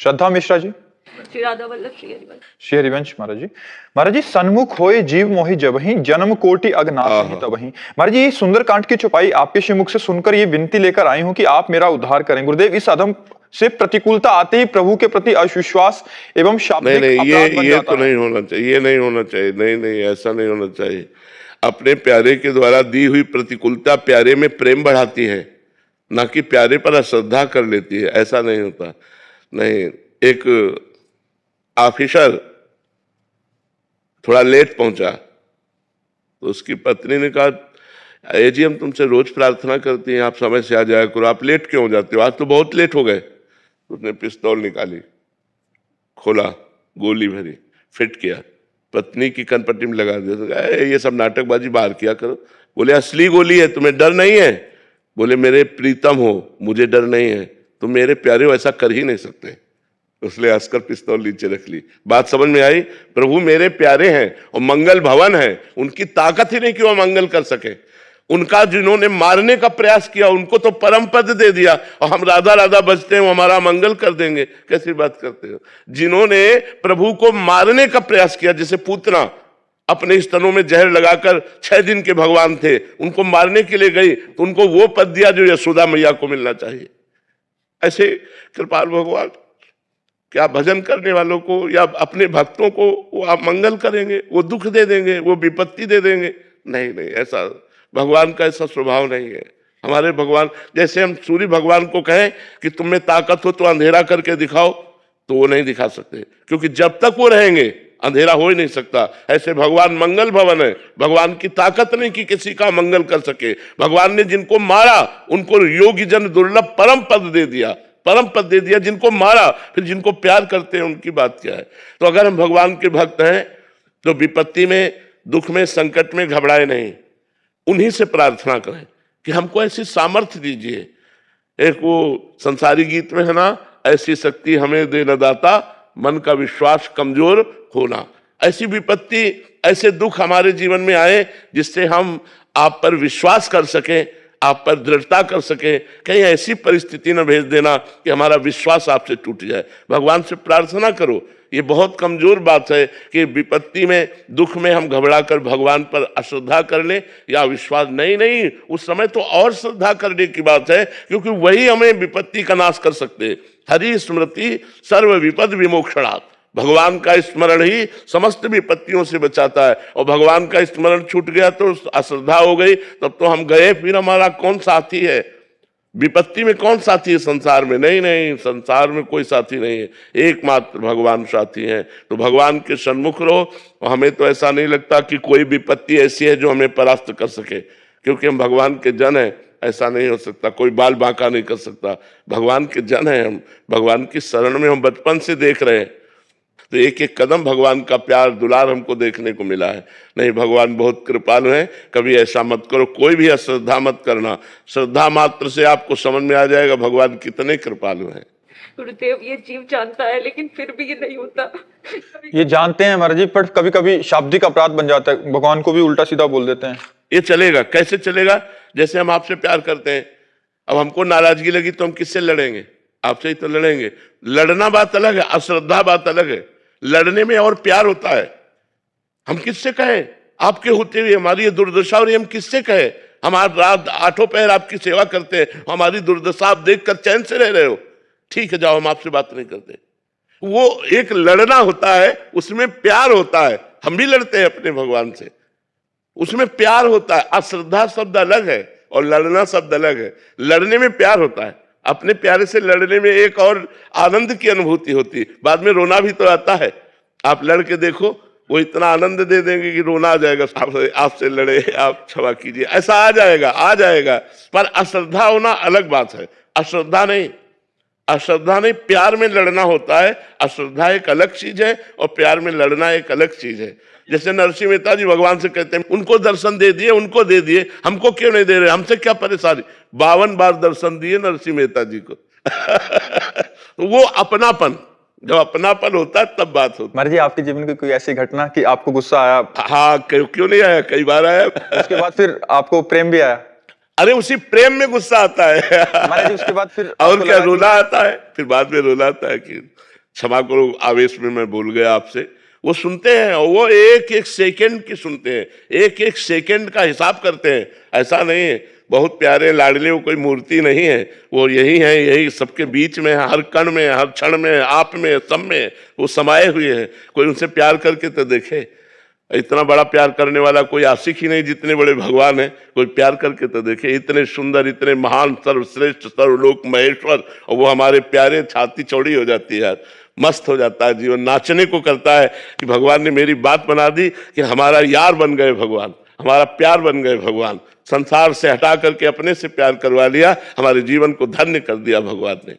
श्रद्धा मिश्रा जी। श्री राधा वल्लभ श्री हरिवंश। श्री हरिवंश महाराज जी। महाराज जी, सन्मुख होए जीव मोहि जबहि, जन्म कोटि अगनासहि तबहि। महाराज जी, सुंदरकांड की चौपाई आपके श्रीमुख से सुनकर ये विनती लेकर आई हूं कि आप मेरा उद्धार करें गुरुदेव। इस अधम से प्रतिकूलता आते ही प्रभु के प्रति अविश्वास एवं शाब्दिक अपराध बन जाता है। नहीं होना चाहिए, ये नहीं होना चाहिए, नहीं, ऐसा नहीं होना चाहिए। अपने प्यारे के द्वारा दी हुई प्रतिकूलता प्यारे में प्रेम बढ़ाती है, ना कि प्यारे पर अश्रद्धा कर लेती है। ऐसा नहीं होता। नहीं, एक ऑफिसर थोड़ा लेट पहुंचा तो उसकी पत्नी ने कहा, जी हम तुमसे रोज प्रार्थना करती हैं, आप समय से आ जाया करो, आप लेट क्यों हो जाते हो, आज तो बहुत लेट हो गए। उसने पिस्तौल निकाली, खोला, गोली भरी, फिट किया, पत्नी की कनपट्टी में लगा दिया। ये सब नाटकबाजी बाहर किया करो। बोले असली गोली है, तुम्हें डर नहीं है। बोले मेरे प्रीतम हो, मुझे डर नहीं है, तुम मेरे प्यारे हो, ऐसा कर ही नहीं सकते। उसने हंसकर पिस्तौल नीचे रख ली। बात समझ में आई? प्रभु मेरे प्यारे हैं और मंगल भवन है, उनकी ताकत ही नहीं कि वो मंगल कर सके। उनका जिन्होंने मारने का प्रयास किया उनको तो परम पद दे दिया, और हम राधा राधा बजते हैं वो हमारा मंगल कर देंगे। कैसी बात करते हो? जिन्होंने प्रभु को मारने का प्रयास किया, जैसे पूतना अपने स्तनों में जहर लगाकर 6 दिन के भगवान थे, उनको मारने के लिए गई तो उनको वो पद दिया जो यशोदा मैया को मिलना चाहिए। ऐसे कृपाल भगवान क्या भजन करने वालों को या अपने भक्तों को वो आप मंगल करेंगे, वो दुख दे देंगे, वो विपत्ति दे देंगे? नहीं, ऐसा भगवान का ऐसा स्वभाव नहीं है। हमारे भगवान, जैसे हम सूर्य भगवान को कहें कि तुम में ताकत हो तो अंधेरा करके दिखाओ, तो वो नहीं दिखा सकते, क्योंकि जब तक वो रहेंगे अंधेरा हो ही नहीं सकता। ऐसे भगवान मंगल भवन है, भगवान की ताकत नहीं कि किसी का मंगल कर सके। भगवान ने जिनको मारा उनको योगी जन दुर्लभ परम पद दे दिया, परम पद दे दिया। जिनको मारा, फिर जिनको प्यार करते हैं उनकी बात क्या है? तो अगर हम भगवान के भक्त हैं तो विपत्ति में, दुख में, संकट में घबराए नहीं, उन्हीं से प्रार्थना करें कि हमको ऐसी सामर्थ्य दीजिए। एक वो संसारी गीत में है ना, ऐसी शक्ति हमें दे न दाता, मन का विश्वास कमजोर होना। ऐसी विपत्ति, ऐसे दुख हमारे जीवन में आए जिससे हम आप पर विश्वास कर सकें, आप पर दृढ़ता कर सके। कहीं ऐसी परिस्थिति न भेज देना कि हमारा विश्वास आपसे टूट जाए। भगवान से प्रार्थना करो। ये बहुत कमजोर बात है कि विपत्ति में, दुख में हम घबरा कर भगवान पर अश्रद्धा कर ले या विश्वास। नहीं, उस समय तो और श्रद्धा करने की बात है, क्योंकि वही हमें विपत्ति का नाश कर सकते हैं। हरि स्मृति सर्व विपद विमोक्षणात्, भगवान का स्मरण ही समस्त विपत्तियों से बचाता है। और भगवान का स्मरण छूट गया तो अश्रद्धा हो गई, तब तो हम गए। फिर हमारा कौन साथी है? विपत्ति में कौन साथी है संसार में? नहीं, संसार में कोई साथी नहीं है, एकमात्र भगवान साथी हैं। तो भगवान के सन्मुख रहो। हमें तो ऐसा नहीं लगता कि कोई विपत्ति ऐसी है जो हमें परास्त कर सके, क्योंकि हम भगवान के जन हैं। ऐसा नहीं हो सकता, कोई बाल बांका नहीं कर सकता। भगवान के जन हैं हम, भगवान की शरण में हम बचपन से देख रहे हैं। तो एक एक कदम भगवान का प्यार दुलार हमको देखने को मिला है। नहीं, भगवान बहुत कृपालु हैं। कभी ऐसा मत करो, कोई भी अश्रद्धा मत करना। श्रद्धा मात्र से आपको समझ में आ जाएगा भगवान कितने कृपालु हैं। गुरुदेव, ये जीव जानता है लेकिन फिर भी ये नहीं होता। ये जानते हैं महाराज जी, पर कभी कभी शाब्दिक अपराध बन जाता है, भगवान को भी उल्टा सीधा बोल देते हैं। ये चलेगा? कैसे चलेगा? जैसे हम आपसे प्यार करते हैं, अब हमको नाराजगी लगी तो हम किससे लड़ेंगे? आपसे ही तो लड़ेंगे। लड़ना बात अलग है, अश्रद्धा बात अलग है। लड़ने में और प्यार होता है। हम किससे कहें? आपके होते हुए हमारी ये दुर्दशा हो रही, हम किससे कहें? हम आज रात 8 पहर आपकी सेवा करते हैं, हमारी दुर्दशा आप देखकर चैन से रह रहे हो। ठीक है, जाओ, हम आपसे बात नहीं करते। वो एक लड़ना होता है, उसमें प्यार होता है। हम भी लड़ते हैं अपने भगवान से, उसमें प्यार होता है। अश्रद्धा शब्द अलग है और लड़ना शब्द अलग है। लड़ने में प्यार होता है, अपने प्यारे से लड़ने में एक और आनंद की अनुभूति होती है। बाद में रोना भी तो आता है। आप लड़के देखो, वो इतना आनंद दे देंगे कि रोना आ जाएगा। आपसे लड़े, आप क्षमा कीजिए, ऐसा आ जाएगा। पर अश्रद्धा होना अलग बात है। अश्रद्धा नहीं, प्यार में लड़ना होता है। अश्रद्धा एक अलग चीज है और प्यार में लड़ना एक अलग चीज है। जैसे नरसिंह मेहता जी भगवान से कहते हैं, उनको दर्शन दे दिए, उनको दे दिए, हमको क्यों नहीं दे रहे? हमसे क्या परेशानी? 52 बार दर्शन दिए नरसिंह मेहता जी को। वो अपनापन, जब अपनापन होता है तब बात होती है। महाराज जी, आपके जीवन की कोई ऐसी घटना कि आपको गुस्सा आया? हाँ, क्यों नहीं आया, कई बार आया। उसके बाद फिर आपको प्रेम भी आया? अरे उसी प्रेम में गुस्सा आता है। महाराज जी, उसके बाद फिर और क्या रोना आता है? फिर बाद में रोना आता है कि क्षमा करो, आवेश में मैं भूल गया आपसे। वो सुनते हैं और वो एक एक सेकंड की सुनते हैं, एक एक सेकंड का हिसाब करते हैं। ऐसा नहीं है, बहुत प्यारे लाडले, वो कोई मूर्ति नहीं है, वो यही है, यही सबके बीच में है, हर कण में, हर क्षण में, आप में, सब में वो समाये हुए हैं। कोई उनसे प्यार करके तो देखे, इतना बड़ा प्यार करने वाला कोई आशिक ही नहीं, जितने बड़े भगवान हैं। कोई प्यार करके तो देखे, इतने सुंदर, इतने महान, सर्वश्रेष्ठ, सर्वलोक महेश्वर, और वो हमारे प्यारे, छाती चौड़ी हो जाती है यार, मस्त हो जाता है जीवन, नाचने को करता है कि भगवान ने मेरी बात बना दी कि हमारा यार बन गए भगवान, हमारा प्यार बन गए भगवान, संसार से हटा करके अपने से प्यार करवा लिया, हमारे जीवन को धन्य कर दिया भगवान ने।